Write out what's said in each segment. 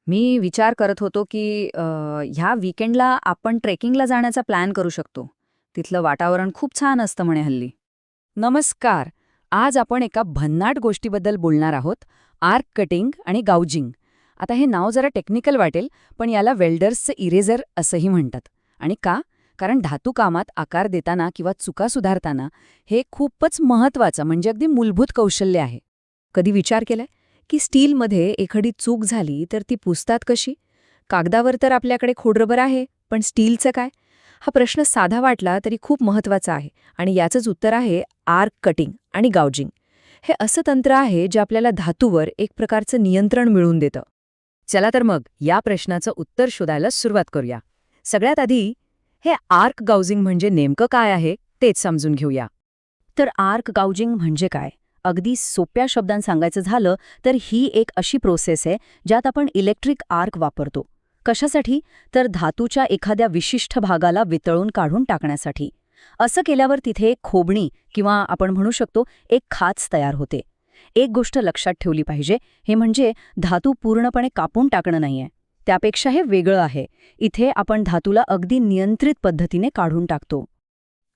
मी विचार करत होतो की ह्या वीकेंडला आपण ट्रेकिंगला जाण्याचा प्लॅन करू शकतो. तिथलं वातावरण खूप छान असतं म्हणे हल्ली. नमस्कार. आज आपण एका भन्नाट गोष्टीबद्दल बोलणार आहोत, आर्क कटिंग आणि गाउजिंग. आता हे नाव जरा टेक्निकल वाटेल, पण याला वेल्डर्सचं इरेझर असंही म्हणतात. आणि का? कारण धातू कामात आकार देताना किंवा चुका सुधारताना हे खूपच महत्त्वाचं म्हणजे अगदी मूलभूत कौशल्य आहे. कधी विचार केलाय की स्टीलमध्ये एखादी चूक झाली तर ती पुसतात कशी? कागदावर तर आपल्याकडे खोडरबर आहे, पण स्टीलचं काय? हा प्रश्न साधा वाटला तरी खूप महत्वाचा आहे आणि याचंच उत्तर आहे आर्क कटिंग आणि गाउजिंग. हे असं तंत्र आहे जे आपल्याला धातूवर एक प्रकारचं नियंत्रण मिळवून देतं. चला तर मग या प्रश्नाचं उत्तर शोधायला सुरुवात करूया. सगळ्यात आधी हे आर्क गाउजिंग म्हणजे नेमकं काय आहे तेच समजून घेऊया. तर आर्क गाउजिंग म्हणजे काय? अगदी सोप्या शब्दांत सांगायचं झालं तर ही एक अशी प्रोसेस आहे ज्यात आपण इलेक्ट्रिक आर्क वापरतो. कशासाठी? तर धातूच्या एखाद्या विशिष्ट भागाला वितळून काढून टाकण्यासाठी. असं केल्यावर तिथे एक खोबणी किंवा आपण म्हणू शकतो एक खाच तयार होते. एक गोष्ट लक्षात ठेवली पाहिजे, हे म्हणजे धातू पूर्णपणे कापून टाकणं नाहीये. त्यापेक्षा हे वेगळं आहे. इथे आपण धातूला अगदी नियंत्रित पद्धतीने काढून टाकतो.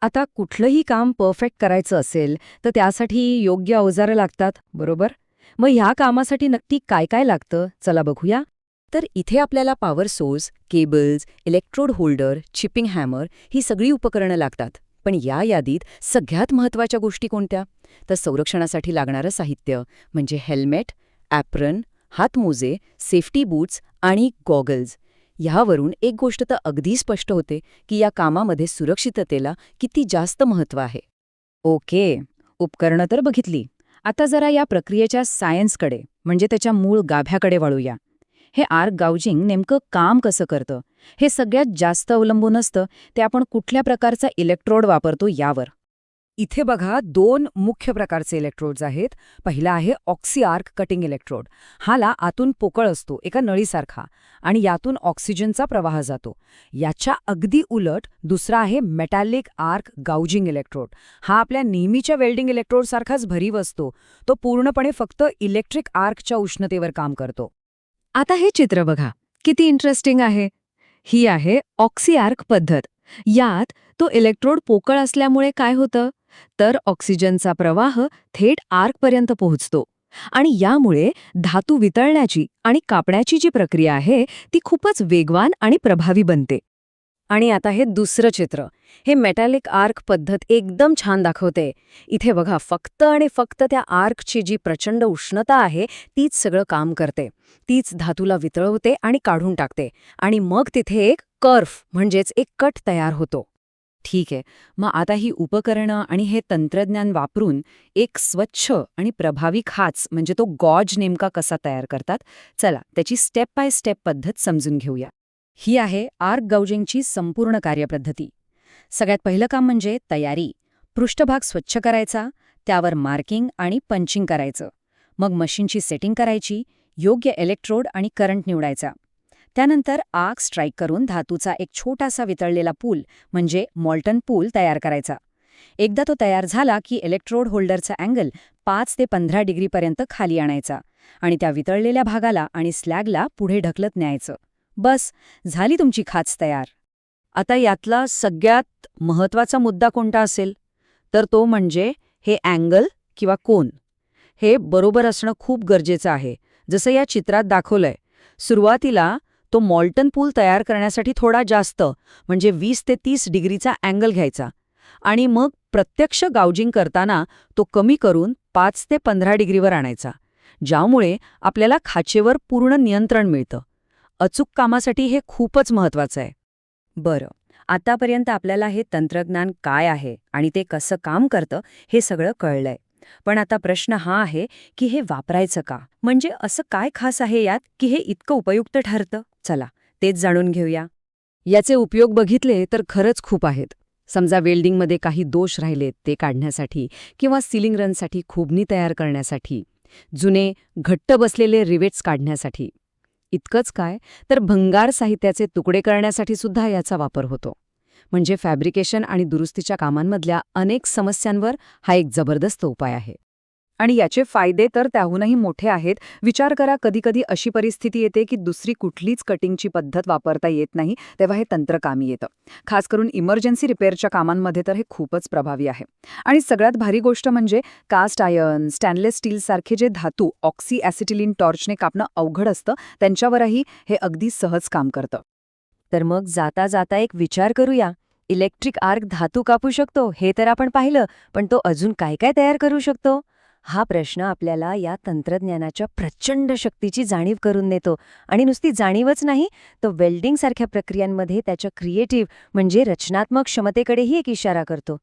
आता कुठलंही काम परफेक्ट करायचं असेल तर त्यासाठी योग्य अवजारं लागतात, बरोबर? मग ह्या कामासाठी नक्की काय काय लागतं चला बघूया. तर इथे आपल्याला power source, cables, electrode holder, chipping hammer ही सगळी उपकरणं लागतात. पण या यादीत सगळ्यात महत्त्वाच्या गोष्टी कोणत्या? तर संरक्षणासाठी लागणारं साहित्य म्हणजे हेल्मेट, ॲप्रन, हातमोजे, सेफ्टी बूट्स आणि गॉगल्स. ह्यावरून एक गोष्ट तर अगदी स्पष्ट होते की या कामामध्ये सुरक्षिततेला किती जास्त महत्त्व आहे. ओके, उपकरणं तर बघितली. आता जरा या प्रक्रियेच्या सायन्सकडे म्हणजे त्याच्या मूळ गाभ्याकडे वळूया. हे आर्क गाउजिंग नेमकं काम कसं करतं? हे सगळ्यात जास्त अवलंबून असतं ते आपण कुठल्या प्रकारचा इलेक्ट्रोड वापरतो यावर. इथे बघा दोन मुख्य प्रकारचे इलेक्ट्रोड्स आहेत. पहिला आहे ऑक्सी आर्क कटिंग इलेक्ट्रोड. हाला आतून पोकळ असतो एका नळीसारखा आणि यातून ऑक्सिजनचा प्रवाह जातो. याच्या अगदी उलट दुसरा आहे मेटॅलिक आर्क गाउजिंग इलेक्ट्रोड. हा आपल्या नेहमीच्या वेल्डिंग इलेक्ट्रोडसारखाच भरीव असतो. तो पूर्णपणे फक्त इलेक्ट्रिक आर्कच्या उष्णतेवर काम करतो. आता हे चित्र बघा, किती इंटरेस्टिंग आहे. ही आहे ऑक्सी आर्क पद्धत. यात तो इलेक्ट्रोड पोकळ असल्यामुळे काय होतं? तर ऑक्सिजनचा प्रवाह थेट आर्कपर्यंत पोहोचतो आणि यामुळे धातू वितळण्याची आणि कापण्याची जी प्रक्रिया आहे ती खूपच वेगवान आणि प्रभावी बनते. आणि आता हे दुसरं चित्र. हे मेटॅलिक आर्क पद्धत एकदम छान दाखवते. इथे बघा फक्त आणि फक्त त्या आर्कची जी प्रचंड उष्णता आहे तीच सगळं काम करते. तीच धातूला वितळवते आणि काढून टाकते आणि मग तिथे एक कर्व म्हणजेच एक कट तयार होतो. ठीक आहे, मग आता ही उपकरणं आणि हे तंत्रज्ञान वापरून एक स्वच्छ आणि प्रभावी खाच म्हणजे तो गॉज नेमका कसा तयार करतात, चला त्याची स्टेप बाय स्टेप पद्धत समजून घेऊया. ही आहे आर्क गाउजिंगची संपूर्ण कार्यपद्धती. सगळ्यात पहिलं काम म्हणजे तयारी. पृष्ठभाग स्वच्छ करायचा, त्यावर मार्किंग आणि पंचिंग करायचं. मग मशीनची सेटिंग करायची, योग्य इलेक्ट्रोड आणि करंट निवडायचा. त्यानंतर आर्क स्ट्राईक करून धातूचा एक छोटासा वितळलेला पूल म्हणजे मॉल्टन पूल तयार करायचा. एकदा तो तयार झाला की इलेक्ट्रोड होल्डरचा अँगल 5 ते 15 डिग्रीपर्यंत खाली आणायचा आणि त्या वितळलेल्या भागाला आणि स्लॅगला पुढे ढकलत न्यायचं. बस, झाली तुमची खाच तयार. आता यातला सगळ्यात महत्त्वाचा मुद्दा कोणता असेल? तर तो म्हणजे हे अँगल किंवा कोन. हे बरोबर असणं खूप गरजेचं आहे. जसं या चित्रात दाखवलंय. सुरुवातीला तो मॉल्टन पूल तयार करण्यासाठी थोडा जास्त म्हणजे 20 ते 30 डिग्रीचा अँगल घ्यायचा आणि मग प्रत्यक्ष गाउजिंग करताना तो कमी करून 5 ते 15 डिग्रीवर आणायचा, ज्यामुळे आपल्याला खाचेवर पूर्ण नियंत्रण मिळतं. अचूक कामासाठी हे खूपच महत्वाचं आहे. बरं, आतापर्यंत आपल्याला हे तंत्रज्ञान काय आहे आणि ते कसं काम करतं हे सगळं कळलंय. पण आता प्रश्न हा आहे की हे वापरायचं का? म्हणजे असं काय खास आहे यात की हे इतकं उपयुक्त ठरतं? चला, तेच जाणून घेऊया. याचे उपयोग बघितले तर खरंच खूप आहेत. समजा वेल्डिंगमध्ये काही दोष राहिलेत ते काढण्यासाठी किंवा सीलिंग रनसाठी खोबणी तयार करण्यासाठी, जुने घट्ट बसलेले रिवेट्स काढण्यासाठी. इतकंच काय, तर भंगार साहित्याचे तुकडे करण्यासाठी सुद्धा याचा वापर होतो. म्हणजे फॅब्रिकेशन आणि दुरुस्तीच्या कामांमधल्या अनेक समस्यांवर हा एक जबरदस्त उपाय आहे. आणि याचे फायदे तर त्याहूनही मोठे आहेत. विचार करा, कधी-कधी अशी परिस्थिती येते की दुसरी कुठलीच कटिंगची पद्धत वापरता येत नाही, तेव्हा हे तंत्र कामी येतं. खास करून इमर्जन्सी रिपेअरच्या कामांमध्ये तर हे खूपच प्रभावी आहे. आणि सगळ्यात भारी गोष्ट म्हणजे कास्ट आयर्न, स्टेनलेस स्टीलसारखे जे धातू ऑक्सी ॲसिटिलीन टॉर्चने कापणं अवघड असतं, त्यांच्यावरही हे अगदी सहज काम करतं. तर मग जाता जाता एक विचार करूया. इलेक्ट्रिक आर्क धातू कापू शकतो हे तर आपण पाहिलं, पण तो अजून काय काय तयार करू शकतो? हा प्रश्न आपल्याला या तंत्रज्ञानाच्या प्रचंड शक्तीची जाणीव करून देतो. आणि नुसती जाणीवच नाही, तर वेल्डिंगसारख्या प्रक्रियांमध्ये त्याच्या क्रिएटिव्ह म्हणजे रचनात्मक क्षमतेकडेही एक इशारा करतो.